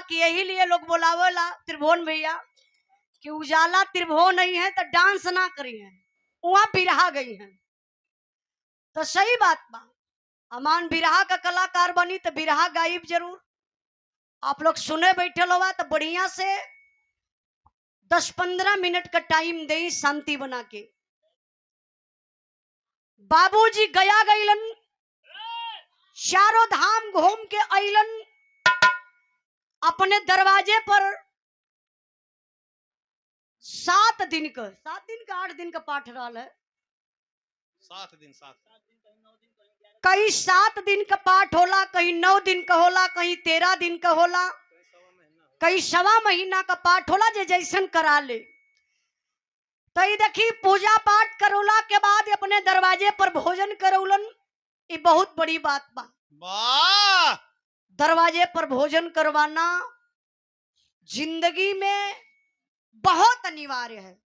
कि यही लिए लोग बोलावेला त्रिभुवन भैया कि उजाला त्रिभुवन नहीं है तो डांस ना करी है, वहां बिरहा गई है। तो सही बात बा, अमान बिरहा का कलाकार बनी तो बिरहा गायब जरूर। आप लोग सुने बैठे लोगा तो बढ़िया से 10-15 मिनट का टाइम दे शांति बना के। बाबूजी गया गईलन, चारों धाम घूम के अइलन, अपने दरवाजे पर 7 दिन का 8 दिन का पाठ रहा है। 7 दिन कहीं 7 दिन का पाठ होला, कहीं 9 दिन का होला, कहीं 13 दिन का होला, कहीं 1.25 महीना का पाठ होला, जे जैसन करा ले। तो ये देखी पूजा पाठ करोला के बाद अपने दरवाजे पर भोजन करौलन, ये बहुत बड़ी बात बा। वाह, दरवाजे पर भोजन करवाना जिंदगी में बहुत अनिवार्य है।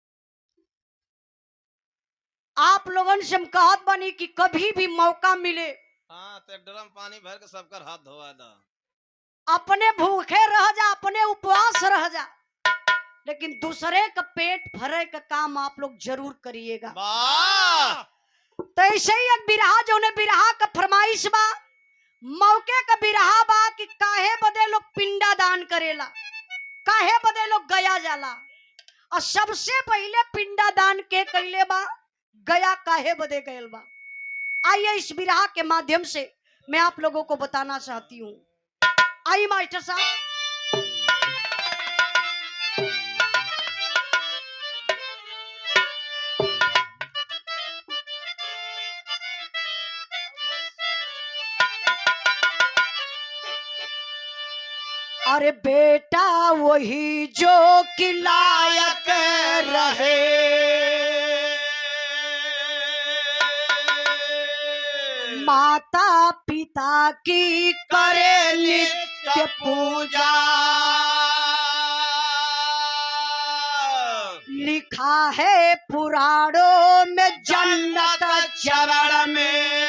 आप लोगन से हम कहत बनी कि कभी भी मौका मिले, हाँ तो ड्रम पानी भर के सबकर हाथ धोवा दा। अपने भूखे रह जा, अपने उपवास रह जा, लेकिन दूसरे का पेट भरे का काम आप लोग जरूर करिएगा। वाह, तो ऐसे ही एक बिरहा जो ने बिरहा का फरमाइश बा, मौके का बिरहा बा कि काहे बदे लोग पिंडा दान करेला, काहे बदे लोग गया जाला, और सबसे पहले पिंडा दान के कैले बा, गया काहे बदे गयल बा। आइए इस बिरहा के माध्यम से मैं आप लोगों को बताना चाहती हूँ। आइए मास्टर साहब। अरे बेटा वही जो कि लायक रहे, माता पिता की करे नित्य पूजा, लिखा है पुराणों में जन्नत चरण में,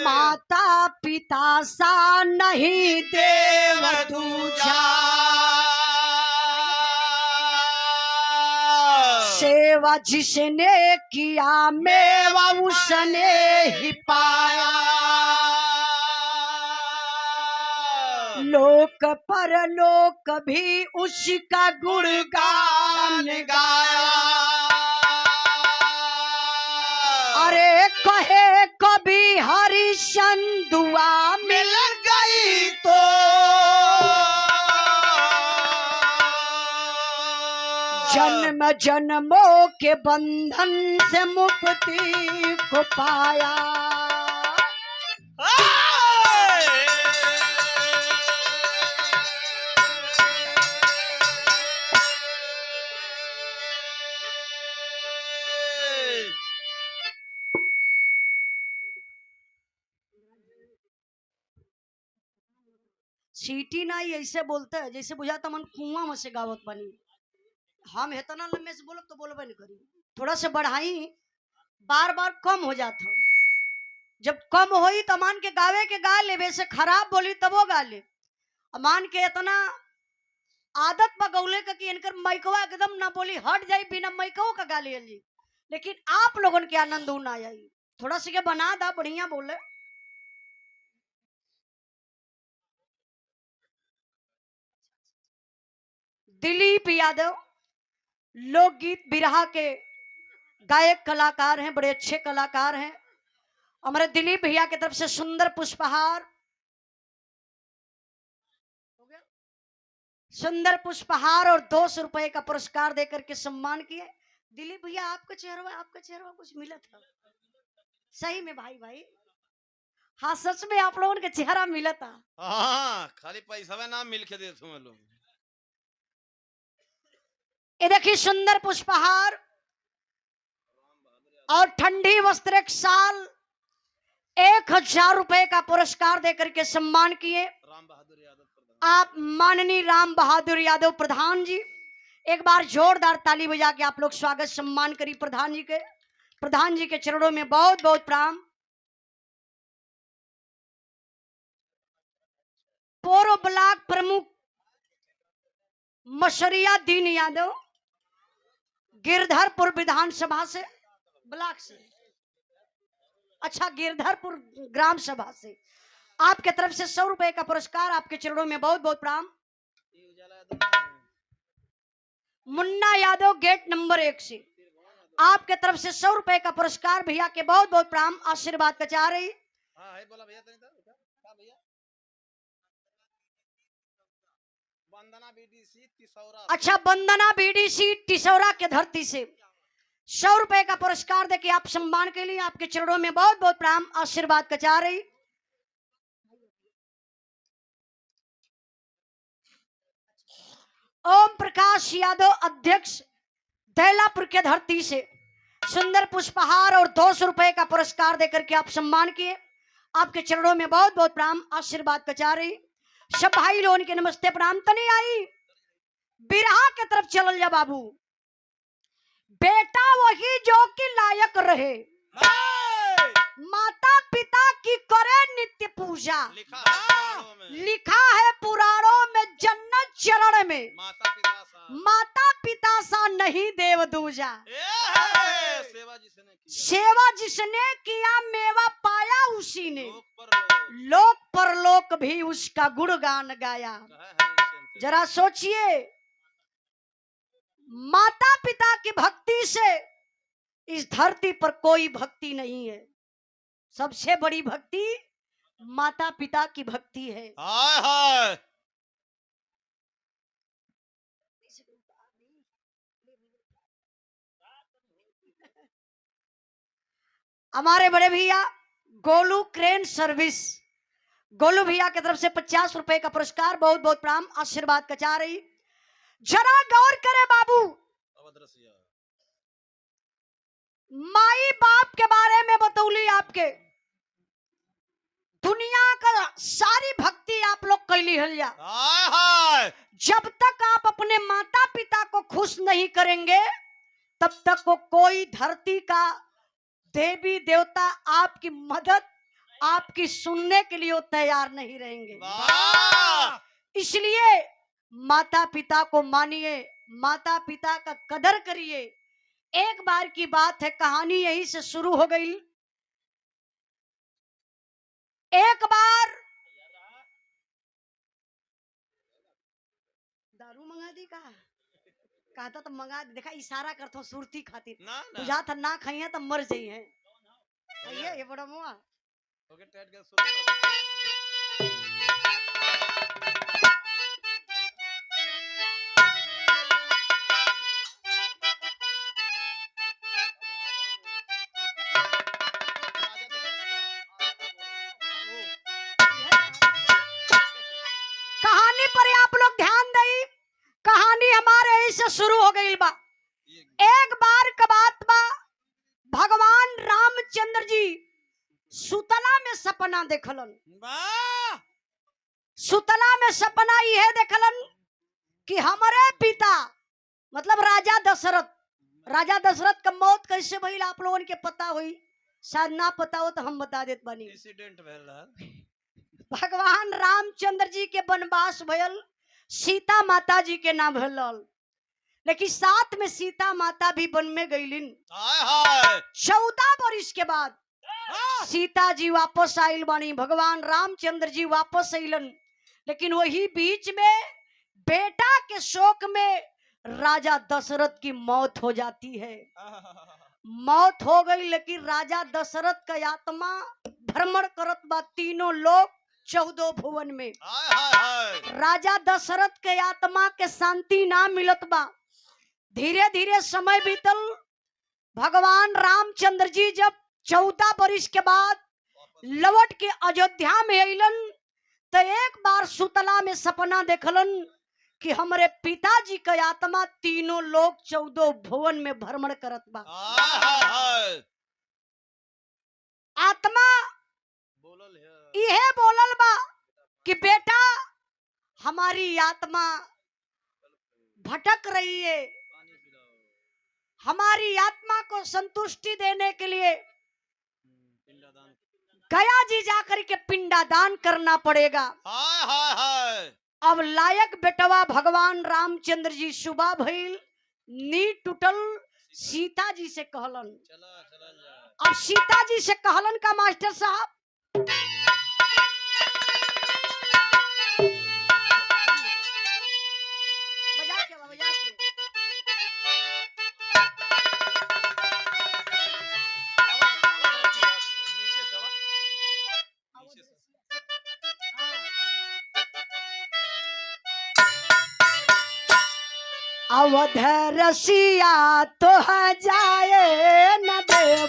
माता पिता सा नहीं देव दूजा, सेवा जिसने किया मेवा उसने ही पाया, लोक परलोक भी उसका गुणगान गाया। अरे कहे कभी हरिश्चंद्र दुआ मिल गई तो जन्म जन्मों के बंधन से मुक्ति को पाया। सीटी ना ही ऐसे बोलते है जैसे बुझाता मन कुआं में से गावत बनी। हम इतना लंबे से बोलब तो बोलबे नहीं करी, थोड़ा सा बढ़ाई, बार बार कम हो जाता। जब कम होई तो मान के गावे के गा ले, वैसे खराब बोली तबो गा ले। मान के इतना आदत बगौले का कि इनकर माइकवा एकदम ना बोली हट जाई, बिना माइकवा का गा ले, लेकिन आप लोगन के आनंद ना आई। थोड़ा सा बना दा, बढ़िया बोले। दिलीप यादव लोकगीत बिरहा के गायक कलाकार हैं, बड़े अच्छे कलाकार हैं। हमारे दिलीप भैया की तरफ से सुंदर पुष्पहार, सुंदर पुष्पहार और 200 रुपए का पुरस्कार देकर के सम्मान किए। दिलीप भैया आपका चेहरा कुछ मिला था सही में भाई भाई? हाँ सच में आप लोगों के चेहरा मिला था। हाँ खाली पैसा ना मिल के दे तुम लोग। ये देखिए सुंदर पुष्पहार और ठंडी वस्त्र एक साल 1000 रुपए का पुरस्कार देकर के सम्मान किए। राम बहादुर यादव प्रधान, आप माननीय राम बहादुर यादव प्रधान जी, एक बार जोरदार ताली बजा के आप लोग स्वागत सम्मान करिए प्रधान जी के। प्रधान जी के चरणों में बहुत बहुत प्रणाम। पूर्व ब्लॉक प्रमुख मशरिया दीन यादव, गिरधरपुर विधानसभा से, ब्लॉक से, अच्छा गिरधरपुर ग्राम सभा से, आपके तरफ से 100 रुपए का पुरस्कार, आपके चरणों में बहुत बहुत प्रणाम। मुन्ना यादव गेट नंबर 1 से, आपके तरफ से 100 रुपए का पुरस्कार, भैया के बहुत बहुत प्रणाम, आशीर्वाद का चाह रही। हाँ है बोला भैया, तनी था क्या भैया? वंदना बीडीसी तिसौरा। अच्छा, वंदना बीडीसी टिसौरा के धरती से 100 रुपए का पुरस्कार देके आप सम्मान के लिए, आपके चरणों में बहुत बहुत प्रणाम, आशीर्वाद का चाह रही। ओम प्रकाश यादव अध्यक्ष दैलापुर के धरती से सुंदर पुष्पहार और 200 रुपए का पुरस्कार देकर के आप सम्मान किए, आपके चरणों में बहुत बहुत प्रणाम, आशीर्वाद का चाह रही। सब भाई लोगों के नमस्ते प्रणाम। तनी आई बिरहा के तरफ चल जा बाबू, बेटा वही जो कि लायक रहे, माता पिता की करे नित्य पूजा, लिखा है पुराणों में जन्नत चरण में, माता पिता सा नहीं देव दूजा। सेवा जिसने किया मेवा पाया उसी ने, लोक परलोक भी उसका गुणगान गाया। जरा सोचिए, माता पिता की भक्ति से इस धरती पर कोई भक्ति नहीं है, सबसे बड़ी भक्ति माता पिता की भक्ति है। हाय हाय। हमारे बड़े भैया गोलू क्रेन सर्विस, गोलू भैया की तरफ से 50 रुपए का पुरस्कार, बहुत बहुत प्रणाम, आशीर्वाद का चाह रही। जरा गौर करे बाबू, माई बाप के बारे में बतौली, आपके दुनिया का सारी भक्ति आप लोग कैली हल जा, जब तक आप अपने माता पिता को खुश नहीं करेंगे तब तक वो कोई धरती का देवी देवता आपकी मदद, आपकी सुनने के लिए वो तैयार नहीं रहेंगे। इसलिए माता पिता को मानिए, माता पिता का कदर करिए। एक बार की बात है, कहानी यहीं से शुरू हो गई। एक बार दारू मंगा दी, कहा था तो मंगा दी, देखा इशारा करता हूँ सुरती खातिर, बुझा था ना खाइए तो मर जाइए। ये बड़ा मुआ ओके टाइट कर शुरू। कहानी पर आप लोग ध्यान दें, कहानी हमारे ऐसे शुरू हो गई बा। एक बार का बात बा, भगवान रामचंद्र जी सुतला में सपना देखलन। सुतला में सपना यह देखलन कि हमारे पिता मतलब राजा दशरथ का मौत कैसे भइल, आप लोगों के पता हुई, शायद ना पता हो तो हम बता देत बानी। इंसिडेंट भेल रहा। भगवान रामचंद्र जी के वनवास भयल, सीता माता जी के ना भयल, लेकिन साथ में सीता माता भी वन में गईलिन। 14 वर्ष के बाद सीता जी वापस आइल बानी, भगवान रामचंद्र जी वापस आइलन, लेकिन वही बीच में बेटा के शोक में राजा दशरथ की मौत हो जाती है। मौत हो गई, लेकिन राजा दशरथ का आत्मा भ्रमण करत बा तीनों लोग 14 भुवन में। राजा दशरथ के आत्मा के शांति ना मिलत बा। धीरे धीरे समय बीतल, भगवान रामचंद्र जी जब 14 वर्ष के बाद लौट के अयोध्या में अइलन, तो एक बार सुतला में सपना देखलन कि हमारे पिताजी का आत्मा तीनों लोग 14 भुवन में भ्रमण करत बा। आत्मा यह बोलल बा कि बेटा हमारी आत्मा भटक रही है, हमारी आत्मा को संतुष्टि देने के लिए गया जी जाकर के पिंडादान करना पड़ेगा। हाय हाय हाय अब लायक बेटवा भगवान रामचंद्र जी सुबह भइल नी टूटल सीता जी से कहलन। चला चला जा अब सीता जी से कहलन का मास्टर साहब बजा के नीचे से नीचे से अवध रसिया तो जाए न देव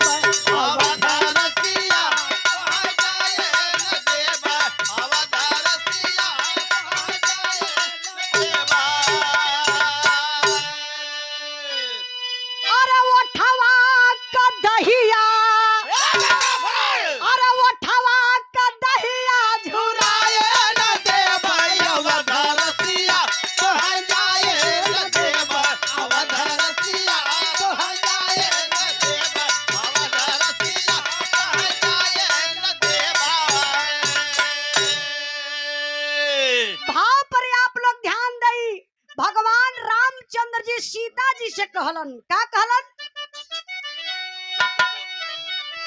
अवतार सिया कहाँ जाए न देवा अवतार सिया कहाँ जाए न देवा अरे उठवा का दहिया अरे उठवा का दहिया झुराए न देवा अवतार सिया कहाँ जाए न देवा अवतार सिया कहाँ जाए न देवा अवतार सिया कहाँ जाए न देवा भाव पर आप लोग ध्यान दई। भगवान रामचंद्र जी सीता जी से कहलन का कहलन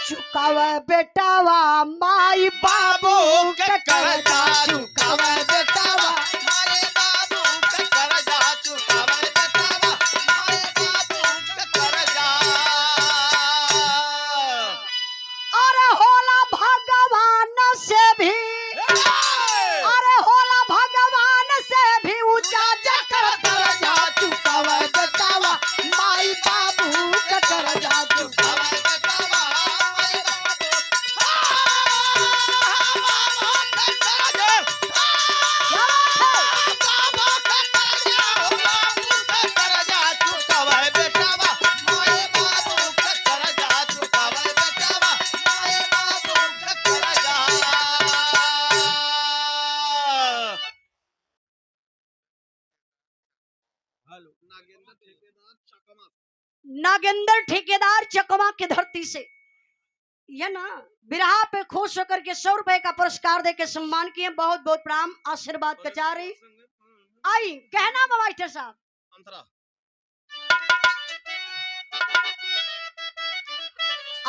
चुकाव बेटावा माई बाबू के कर्जा चुकाव बेटावा मारे बाबू के कर्जा चुकावे बेटावा मारे बाबू के कर्जा अरे होला भगवान से भी अरे होला भगवान से भी ऊंचा जकर कर्जा चुकाव बेटावा माई बाबू के कर्जा चुकाव चुकावे बेटावा मारे नागेंद्र ठेकेदार चकमा की धरती से ये ना बिरहा पे खुश होकर के 100 रुपए का पुरस्कार दे के सम्मान किए। बहुत बहुत प्रणाम आशीर्वाद कचारी आई कहना मास्टर साहब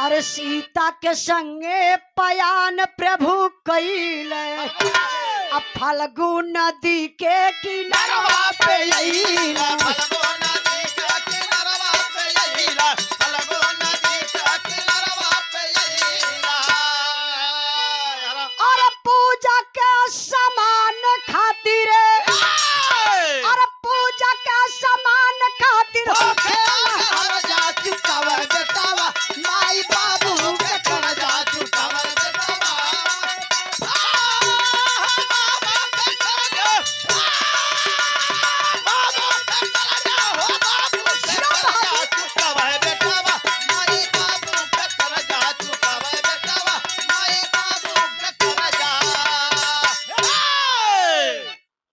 अरे सीता के संगे पयान प्रभु कैल अब फल्गु नदी के किनारवा पे अइला और पूजा के सामान खातिर और पूजा के सामान खातिर चुकावा बेटावा माई बाबू के कर्जा चुकावा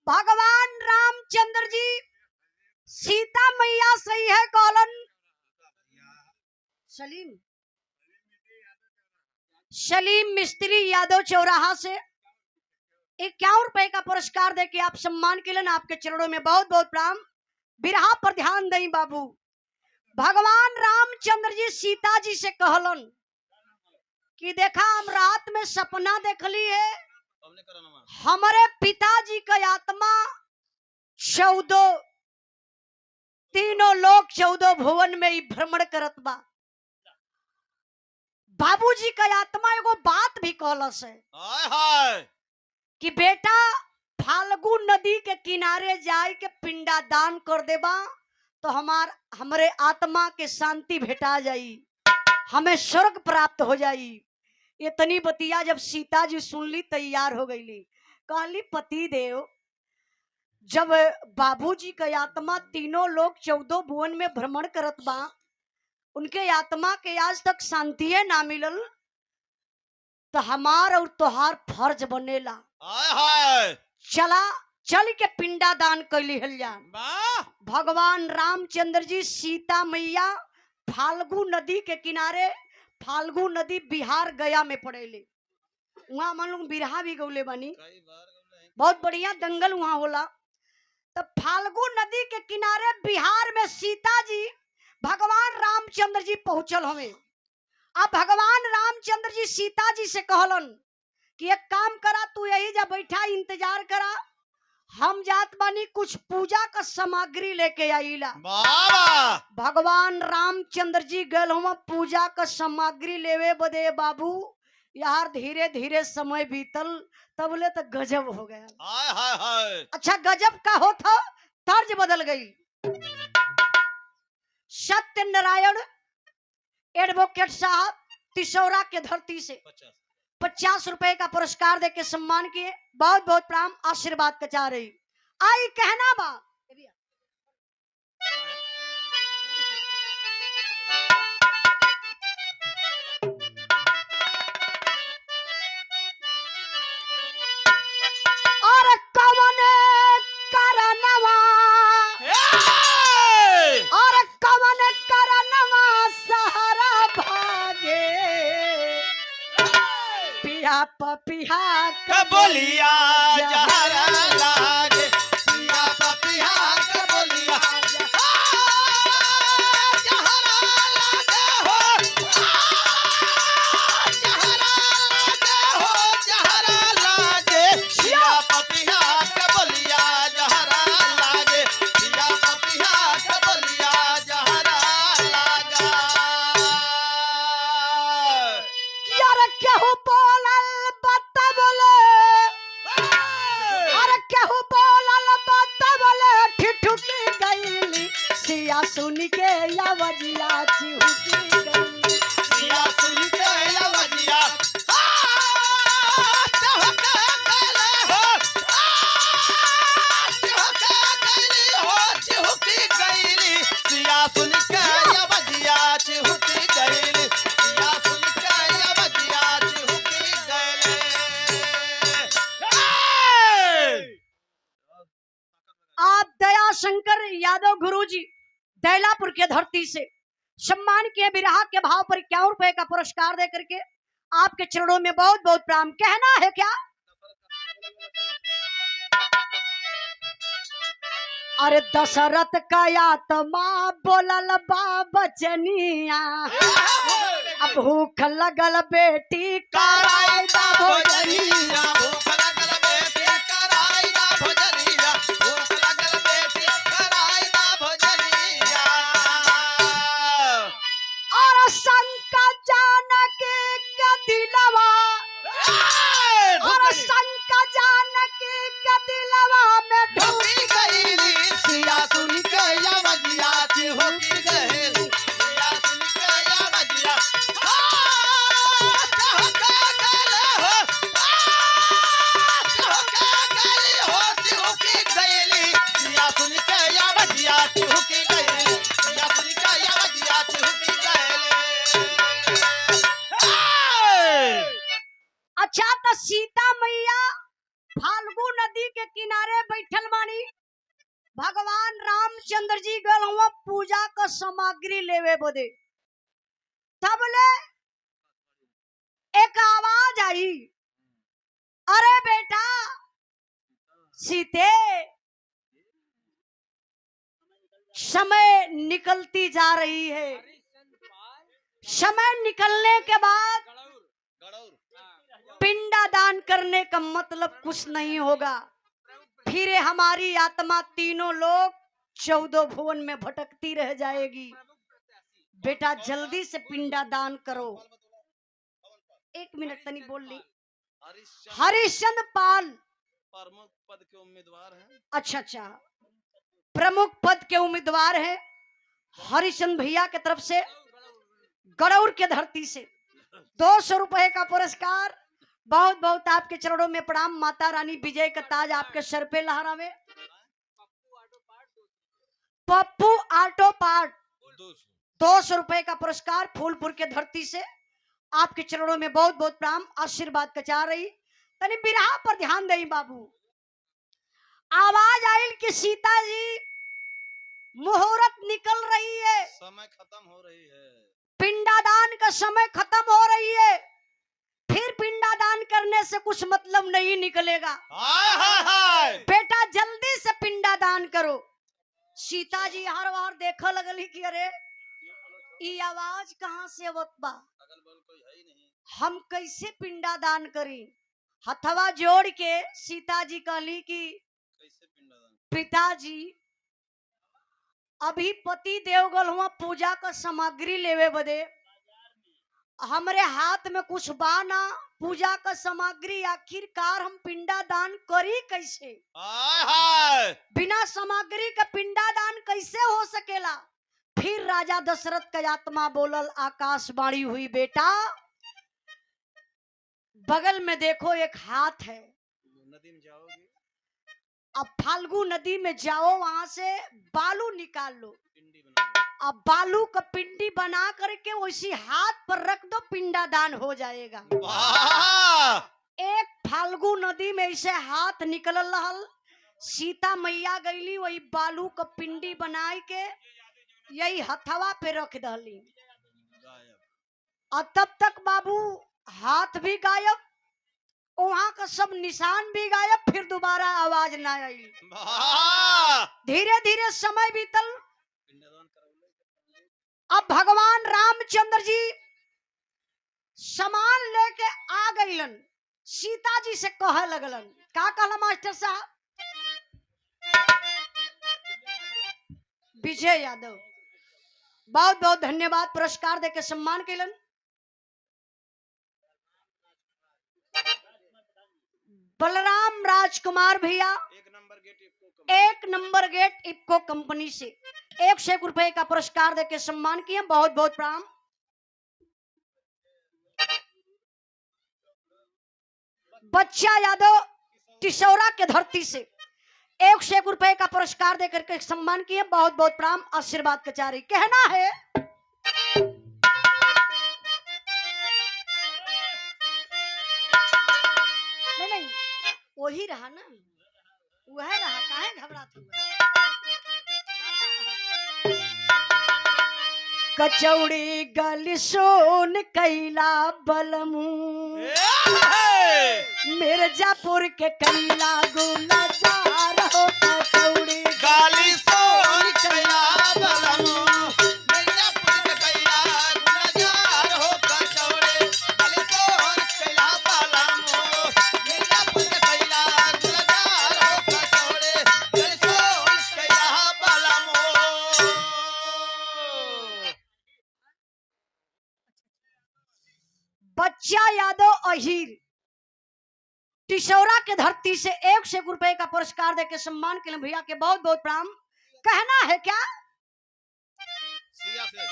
भगवान रामचंद्र जी सीता मैया सही है कॉलन सलीम मिस्त्री यादव चौराहा से 51 रुपए का पुरस्कार देके आप सम्मान के लिए आपके चरणों में बहुत बहुत प्रणाम। बिरहा पर ध्यान दें बाबू। भगवान रामचंद्र जी सीता जी से कहलन कि देखा हम रात में सपना देखली है हमारे पिताजी का आत्मा 14 तीनों लोग 14 भुवन में ही भ्रमण करत बा। बाबूजी का आत्मा एगो बात भी कहलस है कि बेटा फाल्गु नदी के किनारे जाए के पिंडा दान कर देबा तो हमारे आत्मा के शांति भेटा जाई, हमें स्वर्ग प्राप्त हो जाई। इतनी बतिया जब सीता जी सुन ली तैयार हो गई। कहली पति देव जब बाबूजी का आत्मा तीनों लोग 14 भुवन में भ्रमण करत बा उनके आत्मा के आज तक शांति ना मिलल तो हमार और तोहार फर्ज बनेला चल के पिंडा दान कैली हल जा। भगवान रामचंद्र जी सीता मैया फाल्गु नदी के किनारे, फाल्गु नदी बिहार गया में पड़ेली। वहाँ मन लोग बिरहा भी गौले बानी, कई बार गौले हैं। बहुत बढ़िया दंगल वहाँ होला। तो फाल्गु नदी के किनारे बिहार में सीता जी भगवान रामचंद्र जी पहुंचल हमें। अब भगवान रामचंद्र जी सीता जी से कहलन कि एक काम करा, तू यही जा बैठा इंतजार करा, हम जात बानी कुछ पूजा का सामग्री लेके आईला। बाबा भगवान रामचंद्र जी गए हुआ पूजा का सामग्री लेवे बदे बाबू। यार धीरे धीरे समय बीतल, तबले तो गजब हो गया। हाय हाय हाय। अच्छा गजब का हो था, तर्ज बदल गई। सत्यनारायण एडवोकेट साहब तिसौरा के धरती से 50 रुपए का पुरस्कार देके सम्मान किए। बहुत बहुत प्रणाम, आशीर्वाद का चाह रही। आई कहना बा और कवन करनवा, और कवन करनवा सहारा भागे, पिया पपिया कबोलिया जहरा लागे, पिया पपिया कबोलिया जहरा लागे हो, जहरा लागे हो, जहरा लागे, पिया पपिया कबोलिया जहरा लागे, पिया पपिया कबोलिया जहरा लागा। यार केहू बोलल बता बोले, अरे केहू बोलल बता बोले, ठिठुकी गईली सिया सुन के आवाजिया चिहुकी गईली। सिया सुन के आवाजिया चहके गले हो, चहके गली हो, चिहुकी गईली, सिया सुन के आवाजिया चिहुकी गईली, सिया सुन के आवाजिया चिहुकी गईली। आप दया शंकर यादव गुरुजी दैलापुर के धरती से सम्मान किए। बिरहा के भाव पर 51 रुपए का पुरस्कार दे करके आपके चरणों में बहुत बहुत प्रणाम। कहना है क्या? अरे दशरथ का आत्मा बोलल बा बचनिया, अब भूख लगल बेटी कराय दा भोजनिया। भूख लगल बेटी कराई दा भोजनिया, भूख लगल बेटी कराई दा भोजनिया। और शंका जानकी के दिलवा, और शंका जानकी के दिलवा में ढुकी गईली, सिया सुन के आवाजिया चिहुकी गईली, सिया सुन के आवाजिया चहके गले हो, चहके गली हो, चिहुकी गईली, सिया सुन के आवाजिया चिहुकी गईली, सिया सुन के आवाजिया चिहुकी गईली। अच्छा तो सीता मैया फाल्गु नदी के किनारे बैठल बानी। भगवान रामचंद्र जी गल हुआ पूजा का सामग्री लेवे बदे। तब ले एक आवाज आई, अरे बेटा सीते, समय निकलती जा रही है। समय निकलने के बाद पिंडादान करने का मतलब कुछ नहीं होगा, फिर हमारी आत्मा तीनों लोग 14 भुवन में भटकती रह जाएगी। बेटा जल्दी से पिंडादान करो। 1 मिनट तनी बोल ली। हरिश्चंद्र पाल प्रमुख पद के उम्मीदवार हैं। अच्छा अच्छा, प्रमुख पद के उम्मीदवार हैं हरिश्चंद्र भैया के तरफ से गड़ौर के धरती से 200 रुपए का पुरस्कार। बहुत बहुत आपके चरणों में प्रणाम। माता रानी विजय का ताज आपके सर पे लहरावे। पप्पू ऑटो पार्ट 200 रुपए का पुरस्कार फूलपुर के धरती से आपके चरणों में बहुत बहुत प्रणाम, आशीर्वाद का चाह रही। तनी बिरहा पर ध्यान दें बाबू। आवाज आई कि सीता जी मुहूर्त निकल रही है, समय खत्म हो रही है, पिंडादान का समय खत्म हो रही है। फिर पिंडादान दान करने से कुछ मतलब नहीं निकलेगा, हाय हाय हाय बेटा जल्दी से पिंडा दान करो। सीता जी हर बार देखा लगली कि अरे ये आवाज कहाँ से आवत बा, अगल बगल कोई है ही नहीं, हम कैसे पिंडा दान करी। हथवा जोड़ के सीता जी कहली कि कैसे पिंडदान, पिताजी अभी पति देवगल हुआ पूजा का सामग्री लेवे बदे, हमरे हाथ में कुछ बा ना पूजा का सामग्री, आखिरकार हम पिंडा दान करी कैसे, हाय हाय बिना सामग्री का पिंडा दान कैसे हो सकेला। फिर राजा दशरथ का आत्मा बोलल, आकाशवाणी हुई, बेटा बगल में देखो एक हाथ है, नदी में जाओगे, अब फाल्गु नदी में जाओ, वहां से बालू निकाल लो, पिंडी बना लो, अब बालू का पिंडी बना करके उसी हाथ पर रख दो, पिंडा दान हो जाएगा। वाह एक फाल्गु नदी में ऐसे हाथ निकल रहल, सीता मैया गईली, वही बालू का पिंडी बनाए के यही हथवा पे रख दली, गायब, और तब तक बाबू हाथ भी गायब, वहां का सब निशान भी गायब, फिर दोबारा आवाज ना आई। वाह धीरे धीरे समय बीतल, पिंडदान कराओगे, अब भगवान रामचंद्र जी सामान लेके आ गईलन, सीता जी से कहे लगलन, का कहला मास्टर साहब, विजय यादव बहुत बहुत धन्यवाद, पुरस्कार देके सम्मान कैलन। बलराम राजकुमार भैया एक नंबर गेट इफको, एक नंबर गेट इफको कंपनी से 101 रुपए का पुरस्कार देके सम्मान किए, बहुत बहुत प्रणाम। बच्चा यादव टिसौरा के धरती से 101 रुपए का पुरस्कार देकर के सम्मान किए, बहुत बहुत प्रणाम, आशीर्वाद कचारी। कहना है नहीं नहीं वही रहा ना, वह रहा, काहे घबरात हुआ। कचौड़ी गल सोन कैला बलमू, मिर्जापुर के कैला गुलजार हो, कचौड़ी गाली सोन कैला बलमो, मिर्जापुर के कैला गुलजार हो, कचौड़े गाली सोन कैला बलमो, मिर्जापुर के कैला गुलजार हो, कचौड़े गाली सोन कैला बलमो। बच्चा यादव अहीर टिसौरा के धरती से 101 रुपए का पुरस्कार देके सम्मान के लिए भैया के बहुत बहुत प्रणाम। कहना है क्या, सिया से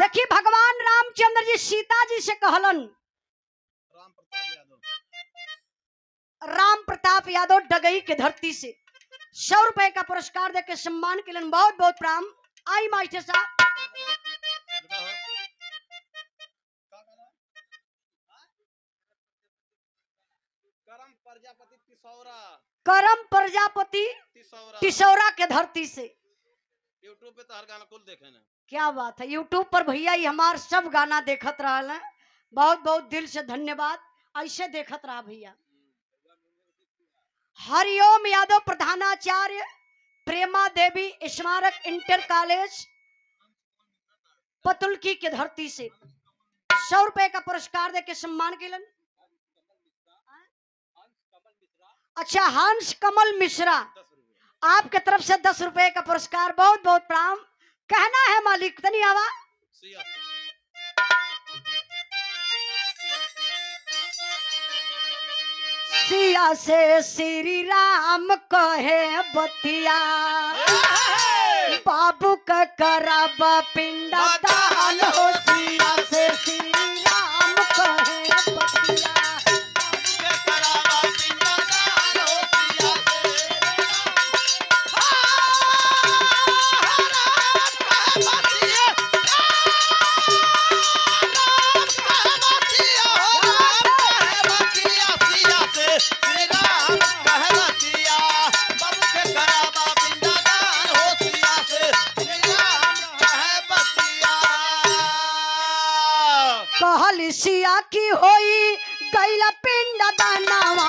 देखिए भगवान रामचंद्र जी सीता जी से कहलन, राम प्रताप यादव डगई के धरती से 100 रुपए का पुरस्कार देके सम्मान के लिए बहुत बहुत प्रणाम। आई मास्टर साहब, करम प्रजापति टिसौरा, करम प्रजापति टिसौरा टिसौरा के धरती से, यूट्यूब पे तो हर गाना कुल देखे ना, क्या बात है, यूट्यूब पर भैया ही हमार सब गाना देखत रहा, बहुत बहुत दिल से धन्यवाद, ऐसे देखत रहा भैया। हरिओम यादव प्रधानाचार्य प्रेमा देवी स्मारक इंटर कॉलेज पतुल्की के धरती से 100 रुपए का पुरस्कार देके सम्मान केलन। अच्छा, हंस कमल मिश्रा आपके तरफ से 10 रुपए का पुरस्कार, बहुत बहुत प्रणाम। कहना है मालिक तनी आवा, सिया से सिया से श्री राम कहे बतिया, बाबू का करब पिंडा दान हो, सिया से श्री राम कहे बतिया, के करावा पिंडदान हो, सिया से श्री राम कहवतिया, बाबू के करावा पिंडदान हो, सिया से श्री राम कहवतिया। दानवा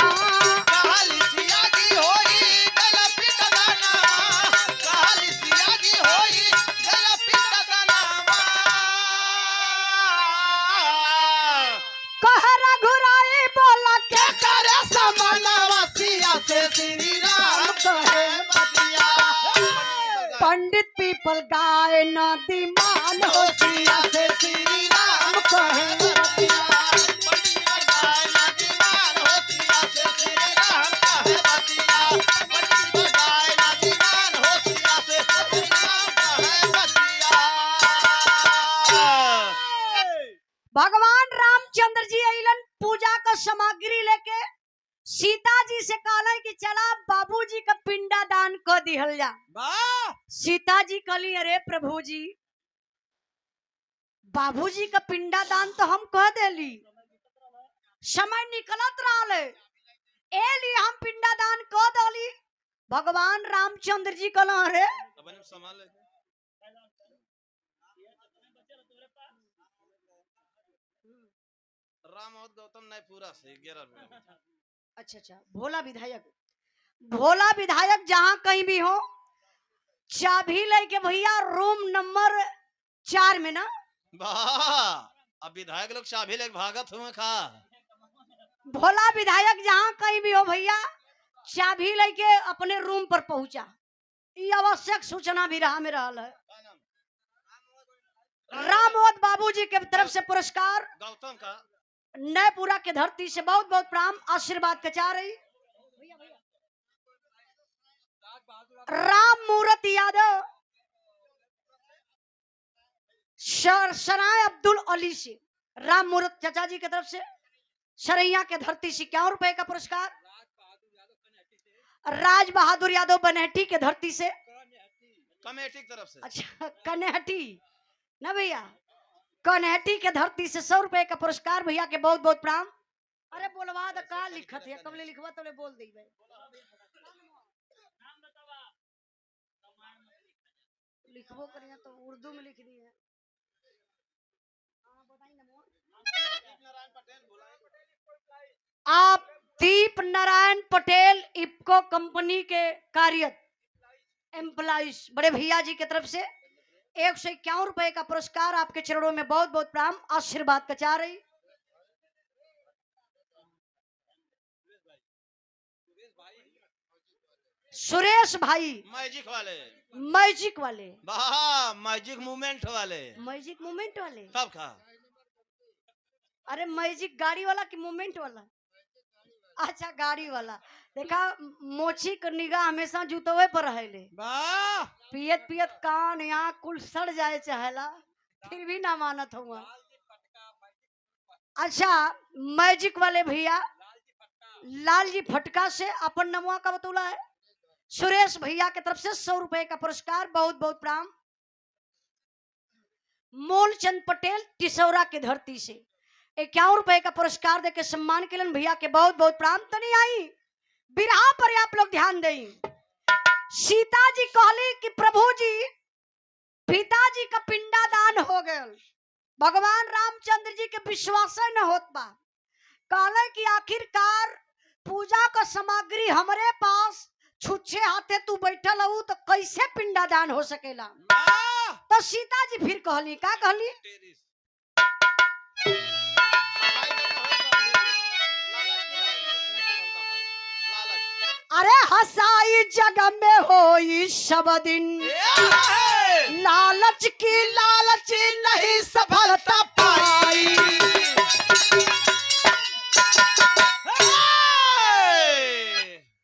कहली सिया जी होई गल पिंड दानवा कहली सिया जी होई गल पिंड दानवा कह रघुराई बोला के करे समानवा सिया से श्री राम कहे बतिया पंडित पीपल गाय नदी मान हो हो सिया से श्री राम कहे बतिया बतिया गाय नदी मान हो सिया से श्री राम कहे बतिया बतिया गाय नदी मान हो सिया से श्री राम कहे बतिया भगवान रामचंद्र जी अइलन पूजा का सामग्री लेके सीता जी से कहले कि चला बाबूजी का पिंडा दान कर दिहल जा। वाह सीता जी कहली अरे प्रभु जी बाबूजी का पिंडा दान तो हम कह देली समय निकलत रहले ए लिए हम पिंडा दान कह देली। भगवान रामचंद्र जी कहला अरे अपन संभाल राम और गौतम नहीं पूरा से 11 मिनट अच्छा अच्छा भोला विधायक जहाँ कहीं भी हो चाबी लेके भैया रूम नंबर 4 में ना वाह अब विधायक लोग चाबी लेके भागत हुए खा भोला विधायक जहाँ कहीं भी हो भैया चाबी लेके अपने रूम पर पहुंचा। ये आवश्यक सूचना भी रहा में रहल है। रामोद बाबूजी के तरफ से पुरस्कार गौतम का नयपुरा के धरती से बहुत बहुत प्रणाम आशीर्वाद कचा रही। राम मूर्त यादव सराय अब्दुल अली से राम मूर्त चाचा जी की तरफ से सरैया के धरती से 51 रुपए का पुरस्कार। राज बहादुर यादव बनहटी के धरती से कमेटी की तरफ से अच्छा कन्हटी ना भैया कन्हटी के धरती से 100 रुपए का पुरस्कार भैया के बहुत बहुत प्रणाम। अरे बोलवा द का लिखत है कबले लिखवा तो बोल दी भाई लिखबो करिए तो उर्दू में लिख दी है। आप दीप नारायण पटेल इफ्को कंपनी के कार्यरत एम्प्लॉइज बड़े भैया जी की तरफ से 151 रुपए का पुरस्कार आपके चरणों में बहुत बहुत प्रणाम आशीर्वाद कचा रही। सुरेश भाई मैजिक वाले वाह मैजिक मूवमेंट वाले मैजिक मूवमेंट वाले तब खा अरे मैजिक गाड़ी वाला कि मूवमेंट वाला अच्छा गाड़ी वाला देखा मोची का निगाह हमेशा जूतवे पर रहेले वाह पियत पियत कान यहाँ कुल सड़ जाए चाहेला फिर भी ना मानत हुआ। अच्छा मैजिक वाले भैया लालजी फटका से अपन नमुआ का बतौला है। सुरेश भैया की तरफ से 100 रुपए का पुरस्कार बहुत बहुत प्रणाम। मूलचंद पटेल टिसौरा की धरती से 51 रुपए का पुरस्कार देके सम्मान के लिए भैया के बहुत बहुत प्रणाम। तनी आई बिरहा पर आप लोग ध्यान दें। सीता जी कहली कि प्रभु जी पिताजी का पिंडा दान हो गया। भगवान रामचंद्र जी के विश्वास न होत बा कहले कि आखिरकार पूजा का सामग्री हमारे पास छुच्छे हाथे तू बैठल हो तो कैसे पिंडा दान हो सकेला। तो सीता जी फिर कहली का कहली अरे हसाई जगह में होई सब दिन लालच की लालच नहीं सफलता पाई।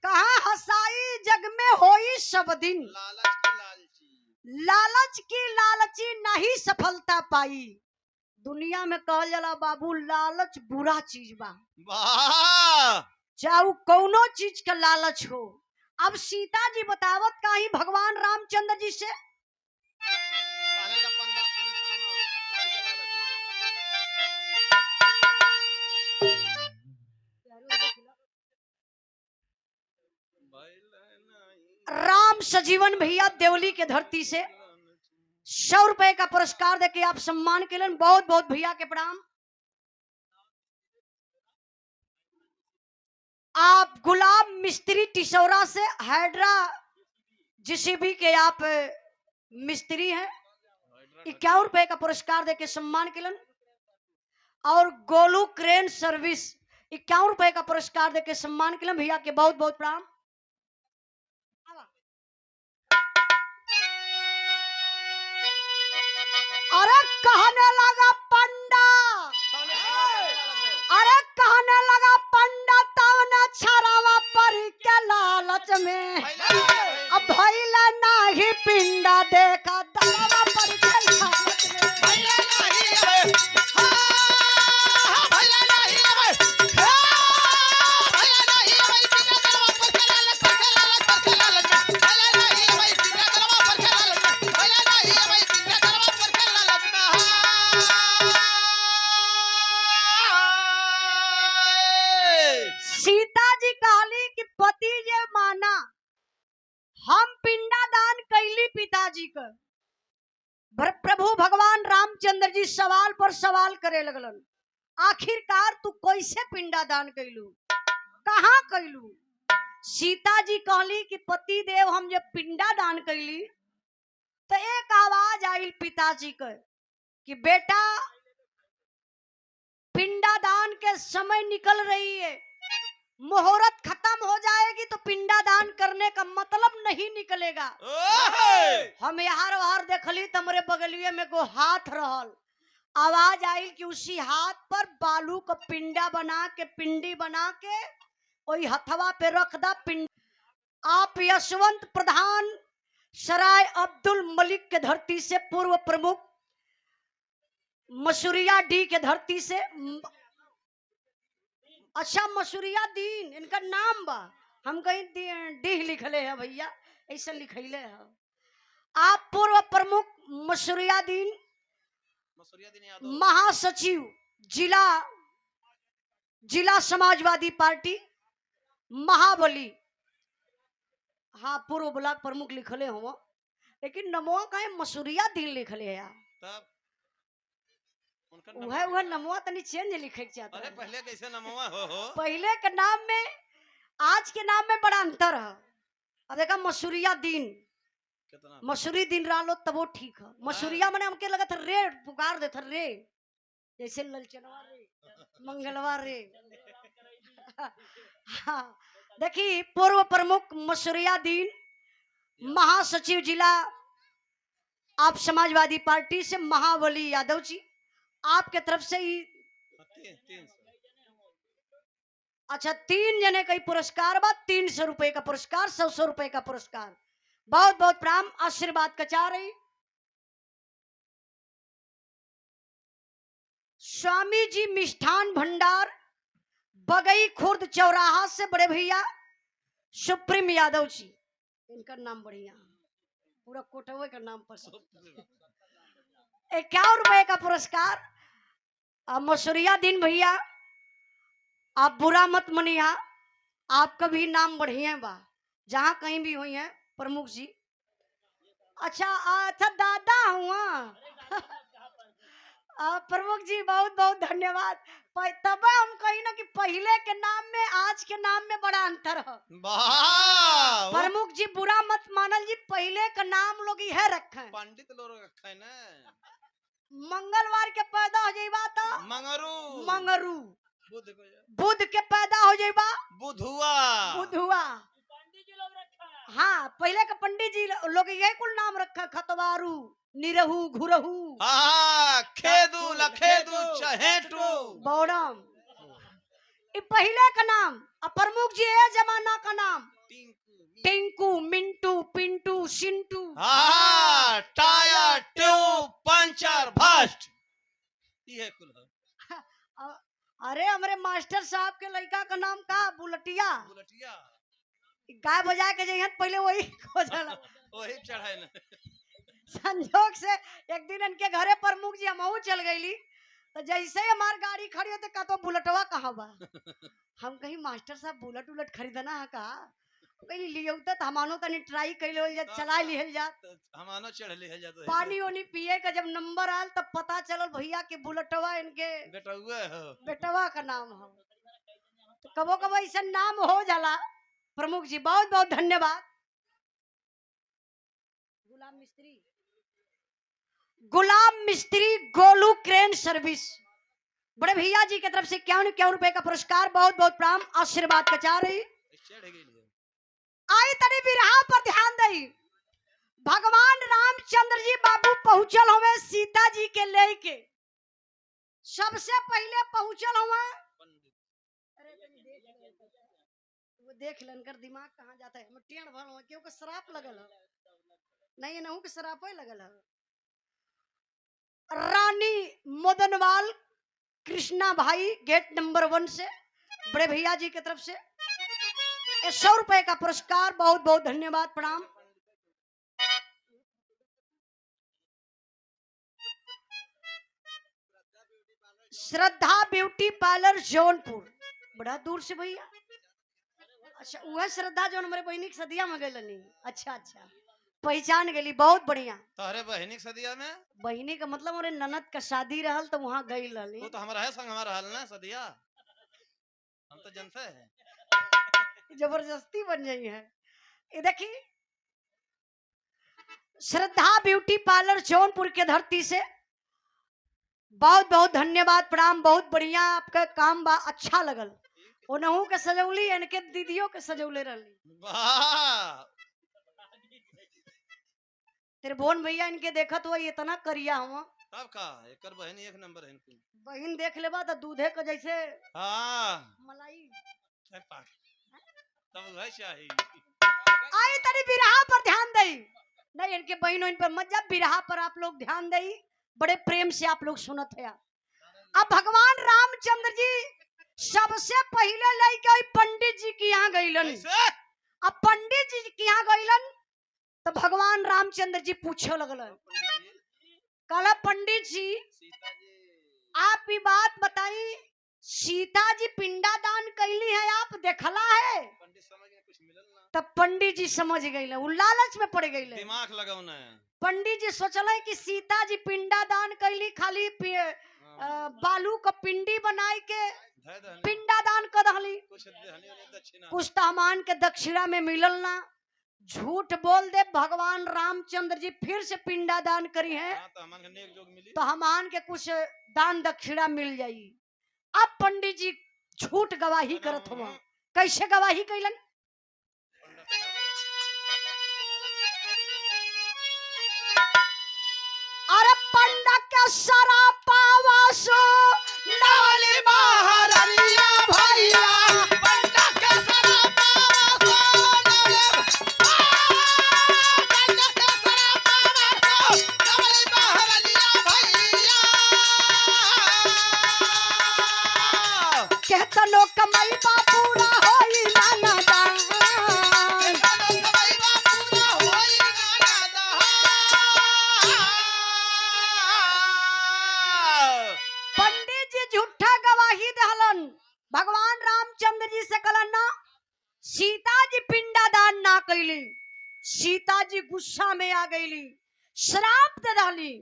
कहा हसाई जग में होई सब दिन लालच की लालची नहीं सफलता पाई। दुनिया में कहल जाला बाबू लालच बुरा चीज बा चाहे कौनो चीज का लालच हो। अब सीता जी बतावत काही भगवान रामचंद्र जी से राम सजीवन भैया देवली के धरती से 100 रुपए का पुरस्कार देके आप सम्मान के लिए बहुत बहुत भैया के प्रणाम। आप गुलाब मिस्त्री टिसौरा से हाइड्रा जेसीबी के आप मिस्त्री हैं, 51 रुपए का पुरस्कार देके सम्मान किलन। और गोलू क्रेन सर्विस 51 रुपए का पुरस्कार देके सम्मान किलन। भैया के बहुत बहुत प्रणाम। अरे कहने लगा पंडा, अरे कहने लगा पंडा तौने छरावा पर के लालच में अब भइला नाही पिंडा देखा दलवा पर के लालच में। सीता जी कहली कि पति जे माना हम पिंडा दान कैली पिताजी का। प्रभु भगवान रामचंद्र जी सवाल पर सवाल करे लगलन, आखिरकार तू कैसे पिंडा दान कैलू, कहाँ कैलू। सीता जी कहली कि पति देव हम जब पिंडा दान कैली तो एक आवाज आई पिताजी का कि बेटा पिंडा दान के समय निकल रही है, मुहूर्त खत्म हो जाएगी तो पिंडा दान करने का मतलब नहीं निकलेगा। हम यार वार देखली तो हमारे बगलिए में गो हाथ रहल, आवाज आई कि उसी हाथ पर बालू का पिंडा बना के पिंडी बना के वही हथवा पे रख दा पिंड। आप यशवंत प्रधान सराय अब्दुल मलिक के धरती से पूर्व प्रमुख मसूरिया डी के धरती से, अच्छा मसूरिया दीन इनका नाम बा, हम कहीं डीह लिखले है भैया, ऐसा लिखले है। आप पूर्व प्रमुख मसूरिया दीन महासचिव जिला समाजवादी पार्टी महाबली, हाँ पूर्व ब्लॉक प्रमुख लिखले हो, लेकिन नमो कहे मसूरिया दीन लिखले है यार। वह नमवा तनी चेंज लिखे चाहता। अरे पहले कैसे नमवा हो? पहले के नाम में आज के नाम में बड़ा अंतर है। अब देखा मसूरिया दीन, मसूरी दिन रालो तब वो ठीक है। मसूरिया मैंने हमके लगा था रे पुकार दे था रे, जैसे ललचनवा रे मंगलवा रे। हाँ देखिए पूर्व प्रमुख मसूरिया दीन महासचिव जिला आप समाजवादी पार्टी से महाबली यादव जी, आपके तरफ से ही अच्छा 3 जने का पुरस्कार बा, 300 रुपए का पुरस्कार, 100 रुपए का पुरस्कार। बहुत बहुत प्रणाम, आशीर्वाद कचा रही। स्वामी जी मिष्ठान भंडार बगई खुर्द चौराहा से बड़े भैया सुप्रीम यादव जी, इनका नाम बढ़िया पूरा कोटवे का नाम पर 51 रुपए का पुरस्कार। मसूरिया दिन भैया आप बुरा मत मनिया, आपका भी नाम बढ़िया बा, जहाँ कहीं भी हुई है प्रमुख जी। अच्छा दादा हुआ प्रमुख जी बहुत बहुत धन्यवाद। तब हम कही ना कि पहले के नाम में आज के नाम में बड़ा अंतर है। प्रमुख जी बुरा मत मानल जी, पहले का नाम लोग यह रखे पंडित लोग रखे ना, मंगलवार के पैदा हो जाइबा तो मंगरू, बुध के पैदा हो जाइबा बुधुआ। हाँ पहले के पंडित जी लोग यही कुल नाम रखा, खतवारू निरहू घुरहू खेदू लखेदू चहेटू बौड़म, ये पहले का नाम। अब प्रमुख जी ये जमाना का नाम Tinku Mintu Pintu Sintu tyre tube puncture first, ये कुल अरे हमारे मास्टर साहब के लड़का का नाम का बुलटिया, गाय बजा के जइहन पहले वही खोजला वही चढ़ाए ना। संजोग से एक दिन इनके घरे प्रमुख जी हम चल गईली, तो जैसे ही हमार गाड़ी खड़ी होते का तो बुलेटवा कहाँ बा। हम कहीं मास्टर साहब बुलेट उलट खरीदना है का, कहीं लियो तो हमानो तनी ट्राई कैले हो जा, चला लिहल जा, हमानो चढ़ लिहल जा। पानी ओनी पिए का जब नंबर आयल तब पता चलल भैया के बुलेटवा इनके बेटवा बेटवा का नाम है। तो कबो कबो ऐसा नाम हो जाला। प्रमुख जी बहुत बहुत धन्यवाद। गुलाम मिस्त्री गोलू क्रेन सर्विस, बड़े भैया जी की तरफ से 51 रुपए का पुरस्कार, बहुत बहुत प्रणाम, आशीर्वाद कचा रही। आई तनी बिरहा पर ध्यान दई। भगवान रामचंद्र जी बाबू पहुंचल हुए सीता जी के लेके, सबसे पहले पहुंचल हुआ। वो देख लन कर दिमाग कहाँ जाता है, हम टेढ़ भल हुआ क्योंकि शराब लगल है। नहीं नहू के शराब लगल है। रानी मदनवाल कृष्णा भाई गेट नंबर 1 से, बड़े भैया जी की तरफ से 100 रुपए का पुरस्कार, बहुत बहुत धन्यवाद प्रणाम। श्रद्धा ब्यूटी पार्लर जौनपुर, बड़ा दूर से भैया। अच्छा वह श्रद्धा जो हमारे बहनी की सदिया में गई। अच्छा अच्छा पहचान गई, बहुत बढ़िया। तोहरे बहनी के सदिया में बहनी का मतलब हमारे ननद का शादी रहल तो वहाँ गई रहली। वो तो हमारा है संग हमारा हाल ना सदिया, हम तो जनते हैं। जबरदस्ती बन गई है। ये देखिए श्रद्धा ब्यूटी पार्लर जौनपुर के धरती से बहुत बहुत धन्यवाद प्रणाम, बहुत बढ़िया आपका काम बा, अच्छा लगल। ओनहू के सजौली इनके दीदियों के सजौले रहली। वाह तेरे बोन भैया इनके देखत हुआ इतना करिया हुआ। तब का एकर बहनी एक नंबर है इनकी। बहन देख लेबा तो दूधे को जैसे हाँ मलाई। तब वह चाहिए। आई तनी बिरहा पर ध्यान दई। नहीं इनके बहनों इन पर मत जा, बिरहा पर आप लोग ध्यान दई, बड़े प्रेम से आप लोग सुनत है। अब भगवान रामचंद्र जी सबसे पहले लेके पंडित जी के यहाँ गईलन। अब पंडित जी के यहाँ गईलन तो भगवान रामचंद्र जी पूछे लगलन, कहला पंडित जी आप ये बात बताई, सीता जी पिंडा दान कैली है, आप देखला है? तब पंडित जी समझ गए, वो लालच में पड़ गए, दिमाग लगाओ ना। पंडित जी सोचल कि सीता जी पिंडा दान कैली, खाली बालू का पिंडी बनाए के पिंडा दान कर दहली, कुछ तहमान के दक्षिणा में मिलल ना। झूठ बोल दे भगवान रामचंद्र जी फिर से पिंडा दान करी है तो हमान के कुछ दान दक्षिणा मिल जाई। अब पंडित जी झूठ गवाही करत हुआ, कैसे गवाही कैलन? अरे पंडा के सरा पावासो नवली महारानिया भैया पंडा के सरा पावासो नवली महारानिया भैया कहता लो कमाई बा पूरा होई नाना दान, पंडित जी झूठा गवाही दहलन। भगवान रामचंद्र जी से कहलन ना सीता जी पिंडा दान ना कैली। सीता जी गुस्सा में आ गईली, श्राप दे दहली,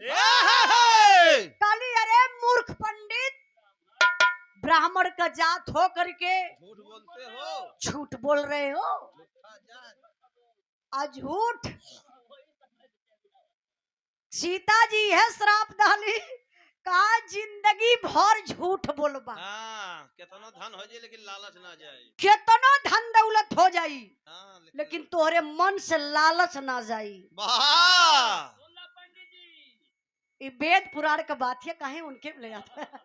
कहली अरे मूर्ख पंडित, ब्राह्मण का जात हो करके झूठ बोलते हो, झूठ बोल रहे हो। झूठ सीता जी है श्राप दहली, कहा जिंदगी भर झूठ बोलबा। हाँ, कितना धन हो जाए लेकिन लालच ना जाए, कितना धन दौलत हो जाई हाँ, लेकिन तोहरे मन से लालच ना जाई। वाह ये वेद पुराण का बात है, काहे उनके ले जाता है।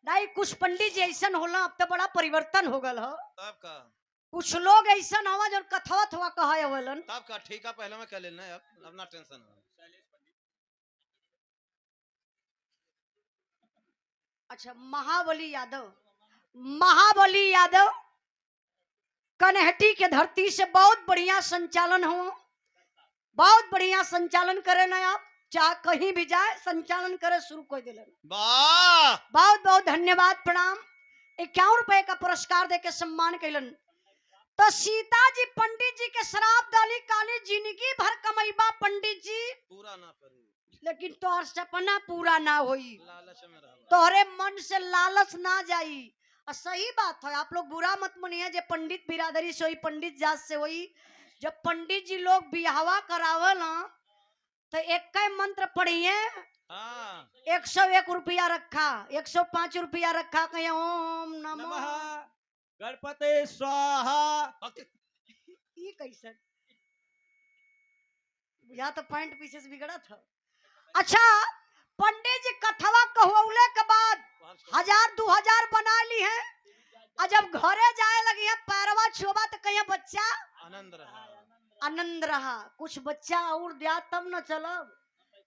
नहीं कुछ पंडित जी ऐसा होला, अब तो बड़ा परिवर्तन हो गल हो। तब का कुछ लोग ऐसा हवा जो कथवत हुआ कहा होलन। तब का ठीक है, पहले में कर लेना है, अब ना टेंशन हो। अच्छा महाबली यादव, महाबली यादव कनहटी के धरती से बहुत बढ़िया संचालन हो, बहुत बढ़िया संचालन करे ना आप, चाहे कहीं भी जाए संचालन करे शुरू कर दिलन। वाह बहुत बहुत धन्यवाद प्रणाम। 51 रुपए का पुरस्कार देके सम्मान कैलन। तो सीता जी पंडित जी के श्राप डाली, काली जिंदगी भर कमैबा पंडित जी, पूरा ना करू लेकिन तोहर सपना पूरा ना होई, लालच में रहो। तोहरे मन से लालच ना जाई। और सही बात है, आप लोग बुरा मत मानिए, जो पंडित बिरादरी से होई, पंडित जात से होई, जब पंडित जी लोग बियाहवा करावल ना तो एक का मंत्र पढ़िए, हाँ 101 रुपया रखा, 105 रुपया रखा, कहीं ओम नमो। नमः गणपते स्वाहा। ये कैसे या तो पॉइंट पीछे बिगड़ा था। अच्छा, पंडित जी कथवा कहवले के बाद 1000-2000 बना ली है, और जब घरे जाए लगी है पैरवा छुआ तो कहीं बच्चा आनंद रहा। आनंद रहा, कुछ बच्चा और दिया तब न चलब।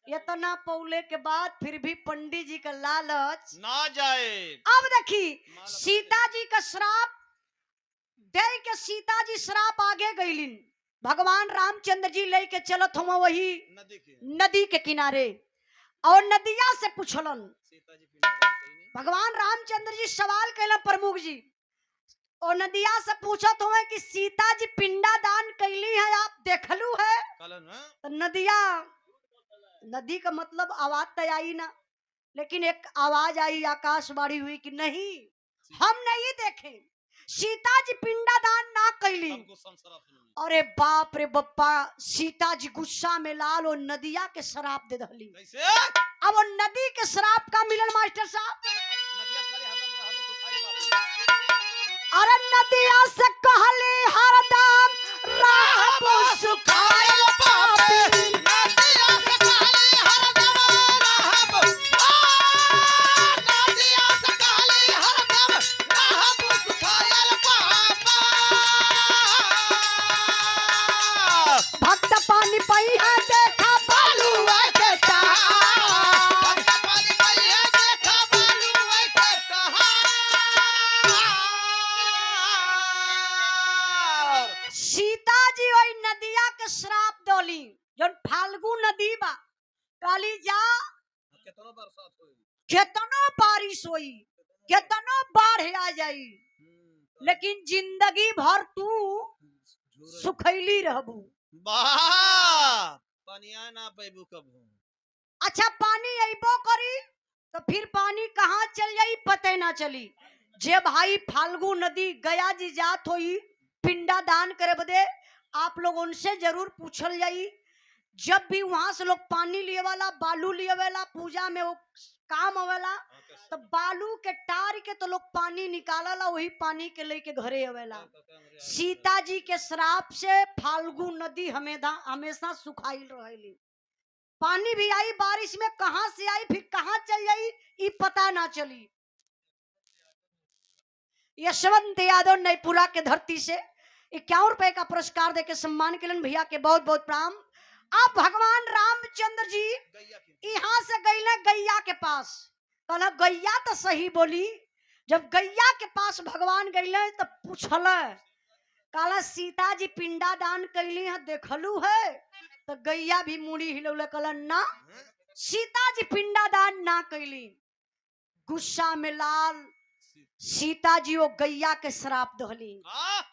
इतना पौले के बाद फिर भी पंडित जी का लालच ना जाए। अब देखी सीता जी का श्राप दे के सीता जी श्राप आगे गईलिन, भगवान रामचंद्र जी लेके चलत हम वही नदी के नदी के किनारे, और नदिया से पूछलन, सीता जी पिंड भगवान रामचंद्र जी सवाल कैला प्रमुख जी, और नदिया से पूछत हुए कि सीता जी पिंडा दान कैली है, आप देखलू है? कलन है तो नदिया, नदी का मतलब आवाज तो आई ना, लेकिन एक आवाज आई, आकाशवाणी हुई कि नहीं, हम नहीं देखे, सीता जी पिंडा दान ना कैली। हमको संसार सुनो। अरे बाप रे बप्पा, सीता जी गुस्सा में लाल और नदिया के शराब दे दहली। कैसे अब वो नदी के शराब का मिलन मास्टर साहब, नदिया साले हरदम रहबो सुखाई पापी। अरे नदिया से कहली हरदम रहबो सुखाई पापी। नदिया से काली हरदम रहबो, नदिया से काली हरदम रहबो सुखायल पापा। भक्त पानी पई है देखा बालुआ के चाह। भक्त पानी पइया देखा बालुआ के कहार। सीता जी वही नदिया के श्राप दोली, जो फाल्गु नदी बा, काली जा कितना बरसात होई। केतनो बारिश होई, केतनो बाढ़ आ जाई, लेकिन जिंदगी भर तू सुखैली रहबू। वाह पनिया ना पैबू कबू। अच्छा, पानी अइबो करी तो फिर पानी कहाँ चल जाई पते ना चली। जे भाई फाल्गु नदी गया जी जात होई पिंडा दान करे बदे, आप लोग उनसे जरूर पूछल जाई। जब भी वहां से लोग पानी लिए वाला, बालू लिए वाला, पूजा में वो काम आवेला, तो बालू के टार के तो लोग पानी निकालला, वही पानी के लेके घरे आवेला। सीता जी के श्राप से फाल्गु नदी हमेशा सुखाई रहेली। पानी भी आई बारिश में, कहां से आई फिर कहां चल जाई ये पता ना चली। यशवंत यादव नईपुरा के धरती से 51 रुपए का पुरस्कार देके सम्मान के लिए भैया के बहुत बहुत प्रणाम। अब भगवान रामचंद्र जी यहाँ से गईले गैया के पास, कहला गैया तो सही बोली। जब गैया के पास भगवान गईले तो पूछल, कहला सीता जी पिंडा दान कैली है देखलू है? तो गैया भी मुड़ी हिलौले, कहला ना, सीता जी पिंडा दान ना कैली। गुस्सा में लाल सीता जी वो गैया के श्राप दहली।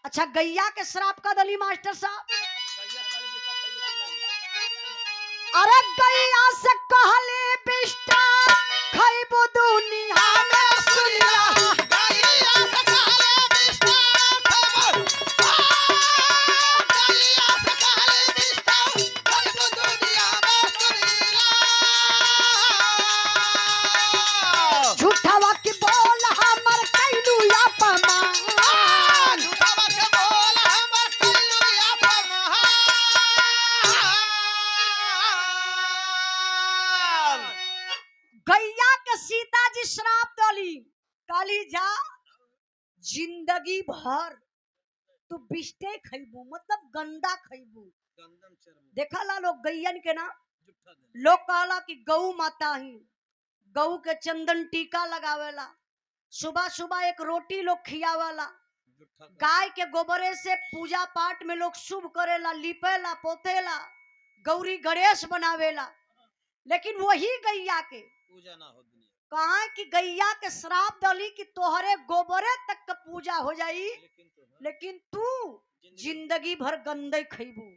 अच्छा, गैया के श्राप का दली मास्टर साहब, अरे गैया से कहले बिष्टा खैबो दुनिया में सुनिया। गैया से काले बिष्टा खैबो, गैया से काले बिष्टा खैबो दुनिया में सुनिला। झूठा वाक्य बोल हमर कैलू अपमान। झूठावा के बोल हमर कैलू अपमान। गैया के सीता जी श्राप दली, काली जा जिंदगी भर तू बिष्टे खैबू, मतलब गंदा खैबू। गंदम चर्म देखा ला लोग गैयन के ना, जुठा दे। लोग कहला कि गौ माता ही, गौ के चंदन टीका लगावेला, सुबह सुबह एक रोटी लोग खियावेला, जुठा दे। गाय के गोबरे से पूजा पाठ में लोग शुभ करेला, लिपेला पोतेला, गौरी गणेश बनावेला। लेकिन वही गैया के पूजा ना हो दुनिया। कहा कि गैया के श्राप दली कि तोहरे गोबरे तक का पूजा हो जाई, लेकिन तू जिंदगी भर गंदे खैबू।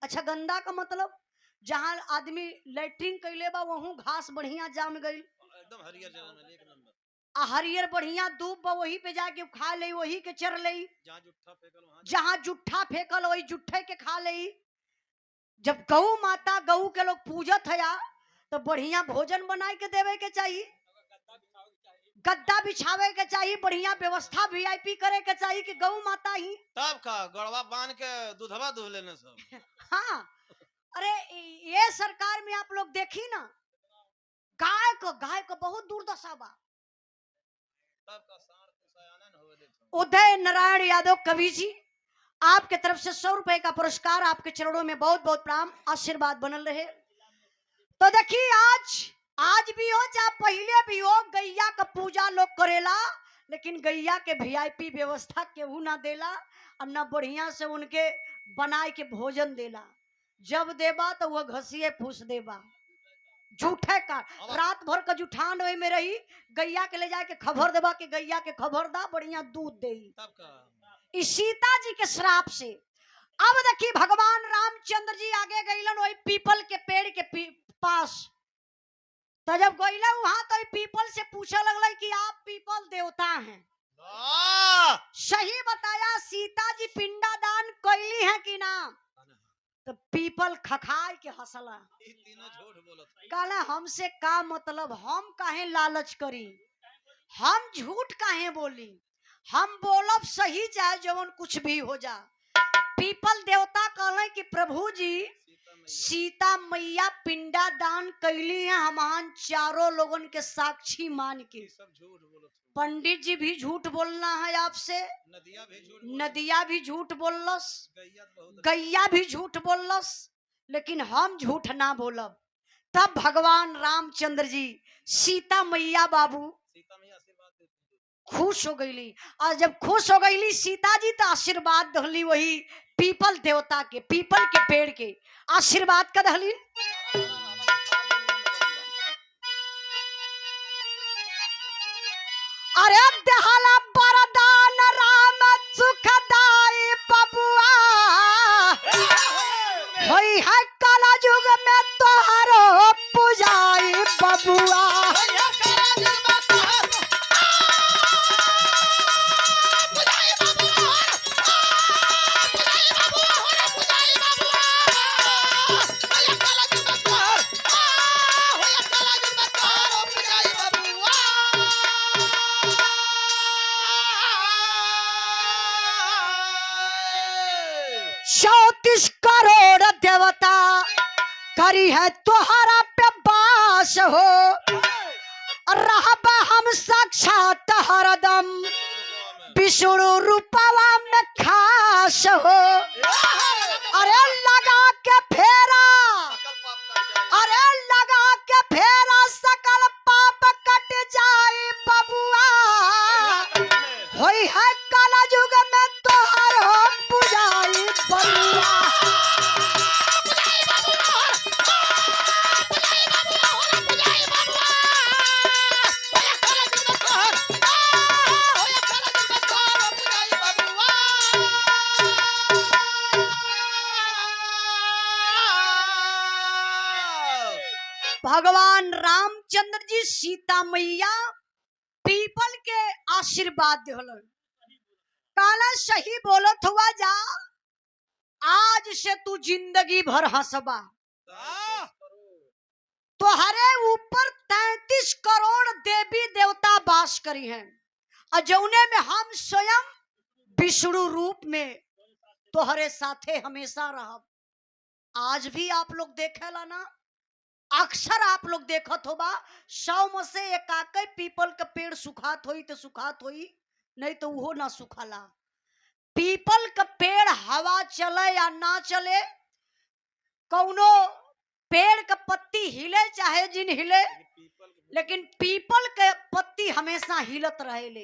अच्छा, गंदा का मतलब जहाँ आदमी लैट्रिन कैले बा वहू घास बढ़िया जाम गई, एकदम हरियर जगह में एक नंबर। आ हरियर बढ़िया दूब बा वही पे जाके खा ले, वही के चर ले, जहाँ जुट्ठा फेंकल वहाँ जहाँ जुट्ठा फेंकल वही जुट्ठे के खा ले। जब गौ माता गऊ के लोग पूजत है तो बढ़िया भोजन बनाए के देवे के चाहिए, गद्दा बिछावे के चाहिए, बढ़िया व्यवस्था वीआईपी करे के चाहिए कि गौ माता ही। तब का गड़वा बांध के दूधवा दूह लेने सब। हाँ, अरे ये सरकार में आप लोग देखी ना, गाय को बहुत दुर्दशा बा। तब का साढ़ सयाना न होवे देखो। उदय नारायण यादव कवि जी, आपके तरफ से 100 रुपए का पुरस्कार, आपके चरणों में बहुत बहुत प्रणाम, आशीर्वाद बनल रहे। तो देखिए आज भी हो चाहे पहले भी हो, गैया का पूजा लोग करेला, लेकिन गैया के वीआईपी व्यवस्था केहू ना देला और ना बढ़िया से उनके बनाए के भोजन देला। जब देबा तो वह घसिए फूस देबा, झूठे का रात भर का जुठान वही में रही, गैया के ले जाके खबर देबा कि गैया के खबर दा बढ़िया दूध दे। तब का इस सीता जी के श्राप से अब देखिए भगवान रामचंद्र जी आगे गईलन वही पीपल के पेड़ के पास। तो जब गईला वहां तो पीपल से पूछे लगल कि आप पीपल देवता हैं? सही बताया, सीता जी पिंडादान कैली है कि ना? तो पीपल खखाई के हंसला, ई तीनों झूठ बोलत। कहला हमसे का मतलब, हम काहे लालच करी, हम झूठ काहे बोली, हम बोलब सही चाहे जवन कुछ भी हो जा। पीपल देवता कहले कि प्रभु जी सीता मैया पिंडा दान कैली है, हमान चारों लोगन के साक्षी मान के। सब झूठ बोलत। पंडित जी भी झूठ बोलना है आपसे, नदिया भी झूठ बोललस, गैया भी झूठ बोललस, लेकिन हम झूठ ना बोलब। तब भगवान रामचंद्र जी सीता मैया बाबू खुश हो गईली, और जब खुश हो गईली सीता जी तो आशीर्वाद दहली वही पीपल देवता के, पीपल के पेड़ के आशीर्वाद का दहली। अरे दहला बरदान राम सुखदाई बबुआ, होई है काला युग में तोहरो पुजाई बबुआ। करोड़ देवता करी है तुहरा पे बास हो, रहब हम साक्षात हरदम विष्णु रूपवा में खास हो। अरे लगा के फेरा, अरे लगा के फेरा सकल पाप कट जाए बबुआ, होई है काला युग में तोहर हो पुजाई बबुआ। भगवान रामचंद्र जी सीता मैया पीपल के आशीर्वाद दिहलन, काला सही बोलत हुआ जा, आज से तू जिंदगी भर हंसबा, तोहरे ऊपर 33 करोड़ देवी देवता वास करी हैं, और जौने में हम स्वयं विष्णु रूप में तोहरे साथे हमेशा रहब। आज भी आप लोग देखेला ना, अक्सर आप लोग देखत होबा 100 में से एकाक पीपल का पेड़ सुखात होई तो सुखात होई, नहीं तो वो ना सुखाला। पीपल का पेड़ हवा चले या ना चले, कौनो पेड़ का पत्ती हिले चाहे जिन हिले, लेकिन पीपल के पत्ती हमेशा हिलत रहेले।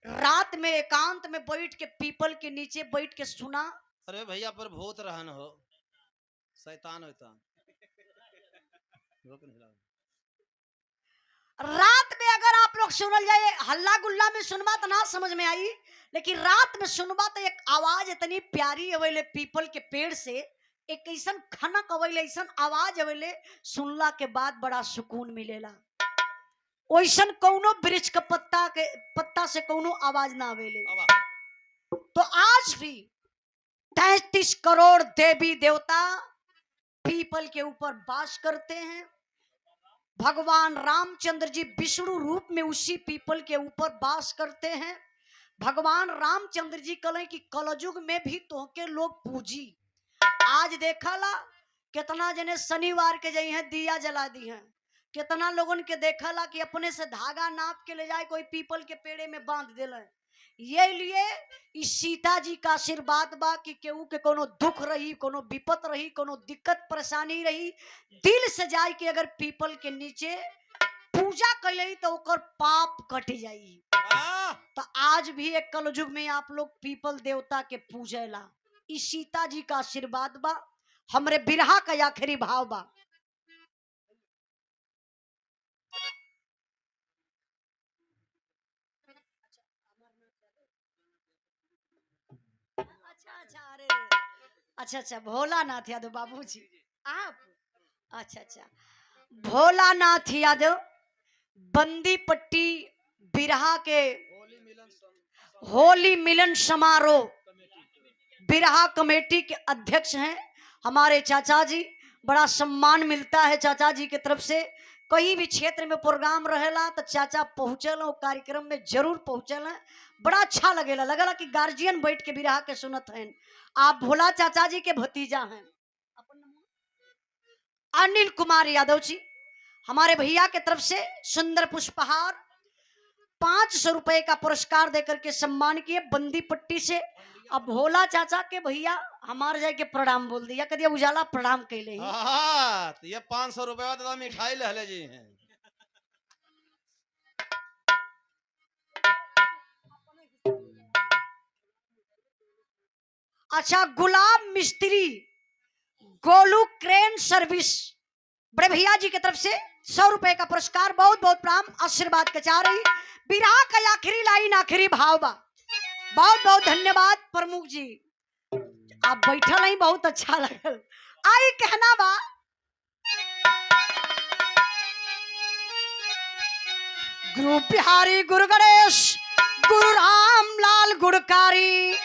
रात में एकांत में बैठ के पीपल के नीचे बैठ के सुना, अरे भैया पर भूत रहन हो, शैतान होता। रात में अगर आप लोग सुनल जाए, हल्ला गुल्ला में सुनबा तो ना समझ में आई, लेकिन रात में सुनबा तो एक आवाज इतनी प्यारी अवेले पीपल के पेड़ से, एक ऐसा खनक अवेले, ऐसा आवाज अवेले, सुनला के बाद बड़ा सुकून मिलेला। ओइसन कौनो वृक्ष के पत्ता से कौनो आवाज ना आवेले। तो आज भी 33 करोड़ देवी देवता पीपल के ऊपर वास करते हैं। भगवान रामचंद्र जी विष्णु रूप में उसी पीपल के ऊपर वास करते हैं। भगवान रामचंद्र जी कहें कि कलयुग में भी तोहके लोग पूजी। आज देखा ला कितना जने शनिवार के जाई हैं दिया जला दी हैं, कितना लोगन के देखा ला कि अपने से धागा नाप के ले जाए कोई पीपल के पेड़े में बांध देला। ये लिए इस सीता जी का आशीर्वाद बा कि केहू के कोनो दुख रही, कोनो विपत रही, कोनो दिक्कत परेशानी रही, दिल से जाए कि अगर पीपल के नीचे पूजा कैले तो ओकर पाप कट जाई। तो आज भी एक कलयुग में आप लोग पीपल देवता के पूजेला। इस सीता जी का आशीर्वाद बा, हमरे बिरहा का आखिरी भाव बा। अच्छा भोलानाथ यादव बाबूजी आप, अच्छा भोलानाथ यादव बंदी पट्टी बिरहा के होली मिलन समारोह बिरहा कमेटी के अध्यक्ष हैं हमारे चाचा जी। बड़ा सम्मान मिलता है चाचा जी की तरफ से। कहीं भी क्षेत्र में प्रोग्राम रहेला तो चाचा पहुँचल कार्यक्रम में जरूर पहुँचल। बड़ा अच्छा लगेला, लगेला कि गार्जियन बैठ के बिरहा के सुनत हैं। आप भोला चाचा जी के भतीजा हैं अनिल कुमार यादव जी, हमारे भैया के तरफ से सुंदर पुष्पहार 500 रुपए का पुरस्कार देकर के सम्मान किए बंदी पट्टी से। अब भोला चाचा के भैया हमारे जाए के प्रणाम बोल दिया, कदिया उजाला प्रणाम कैले। तो ये 500 रुपए का मिठाई लहले जी हैं। अच्छा गुलाब मिस्त्री गोलू क्रेन सर्विस बड़े भैया जी की तरफ से 100 रुपए का पुरस्कार, बहुत बहुत प्रणाम आशीर्वाद के चाह रही। बिरहा का आखिरी लाइन आखिरी भाव बा। बहुत बहुत धन्यवाद प्रमुख जी, आप बैठल नहीं, बहुत अच्छा लगल। आई कहना बा गुरु बिहारी गुरु गणेश गुरु राम लाल गुड़कारी,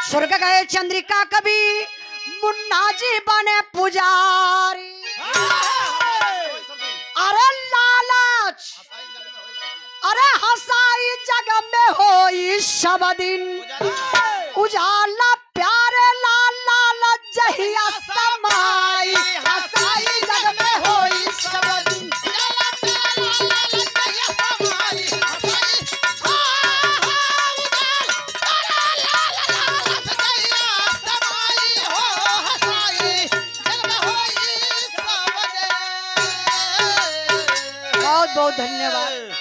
स्वर्ग गए चंद्रिका कवि मुन्ना जी बने पुजारी। अरे लालच अरे हसाई जग में होई सब दिन, उजाला प्यारे लाल लाल जहिया समाई, हसाई जग में होई सब दिन। बहुत बहुत धन्यवाद।